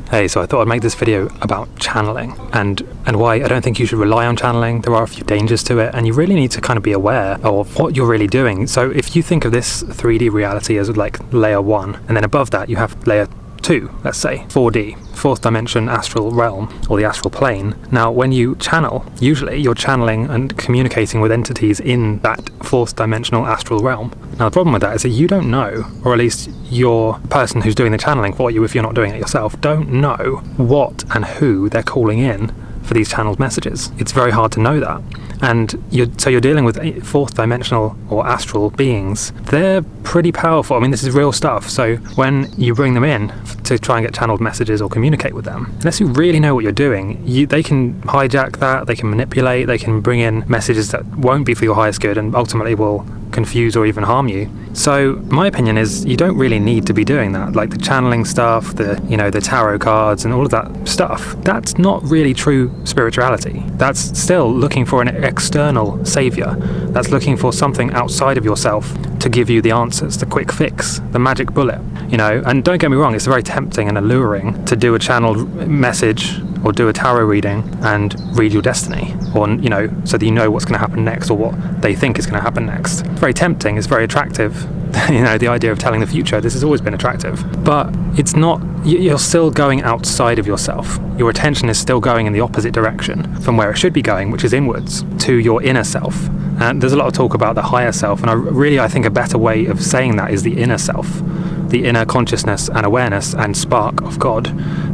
Hey, so I thought I'd make this video about channeling and why I don't think you should rely on channeling. There are a few dangers to it, and you really need to kind of be aware of what you're really doing. So if you think of this 3D reality as like layer 1, and then above that you have layer 2, let's say 4D, fourth dimension astral realm, or the astral plane. Now when you channel, usually you're channeling and communicating with entities in that fourth dimensional astral realm. Now the problem with that is that you don't know, or at least your person who's doing the channeling for you, if you're not doing it yourself, don't know what and who they're calling in for these channeled messages. It's very hard to know that. And you're dealing with fourth dimensional or astral beings. They're pretty powerful. I mean, this is real stuff. So when you bring them in to try and get channeled messages or communicate with them, unless you really know what you're doing, they can hijack that, they can manipulate, they can bring in messages that won't be for your highest good and ultimately will confuse or even harm you. So my opinion is you don't really need to be doing that. Like the channeling stuff, the tarot cards and all of that stuff, that's not really true spirituality. That's still looking for an external savior. That's looking for something outside of yourself to give you the answers, the quick fix, the magic bullet. And don't get me wrong, it's very tempting and alluring to do a channeled message or do a tarot reading and read your destiny, or so that you know what's going to happen next, or what they think is going to happen next. It's very tempting, it's very attractive. The idea of telling the future, this has always been attractive, but it's not. You're still going outside of yourself. Your attention is still going in the opposite direction from where it should be going, which is inwards to your inner self. And there's a lot of talk about the higher self, and I think a better way of saying that is the inner self, the inner consciousness and awareness and spark of God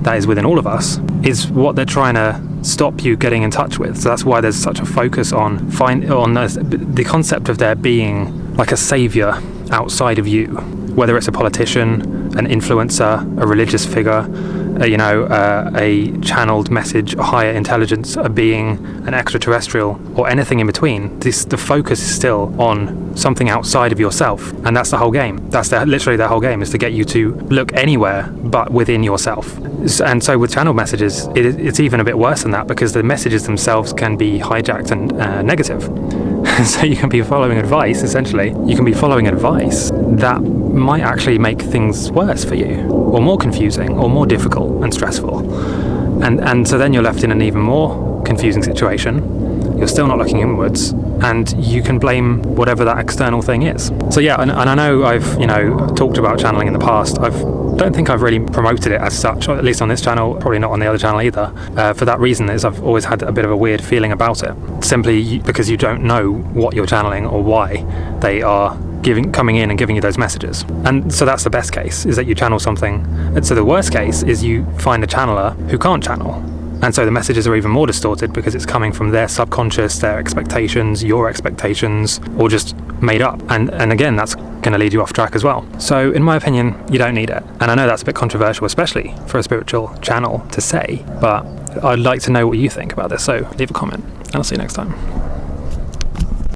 that is within all of us, is what they're trying to stop you getting in touch with. So that's why there's such a focus on the concept of there being like a savior outside of you, whether it's a politician, an influencer, a religious figure, a channeled message, a higher intelligence, a being, an extraterrestrial, or anything in between. The focus is still on something outside of yourself, and that's the whole game. That's literally the whole game, is to get you to look anywhere but within yourself. And so with channeled messages, it's even a bit worse than that, because the messages themselves can be hijacked and negative. So you can be following advice, essentially. You can be following advice that might actually make things worse for you, or more confusing, or more difficult and stressful. And so then you're left in an even more confusing situation. You're still not looking inwards, and you can blame whatever that external thing is. So yeah, and I know I've talked about channeling in the past. I don't think I've really promoted it as such, or at least on this channel, probably not on the other channel either. For that reason is I've always had a bit of a weird feeling about it, simply because you don't know what you're channeling or why they are coming in and giving you those messages. And so that's the best case, is that you channel something. And so the worst case is you find a channeler who can't channel. And so the messages are even more distorted because it's coming from their subconscious, their expectations, your expectations, or just made up. And again, that's going to lead you off track as well. So in my opinion, you don't need it. And I know that's a bit controversial, especially for a spiritual channel to say, but I'd like to know what you think about this. So leave a comment, and I'll see you next time.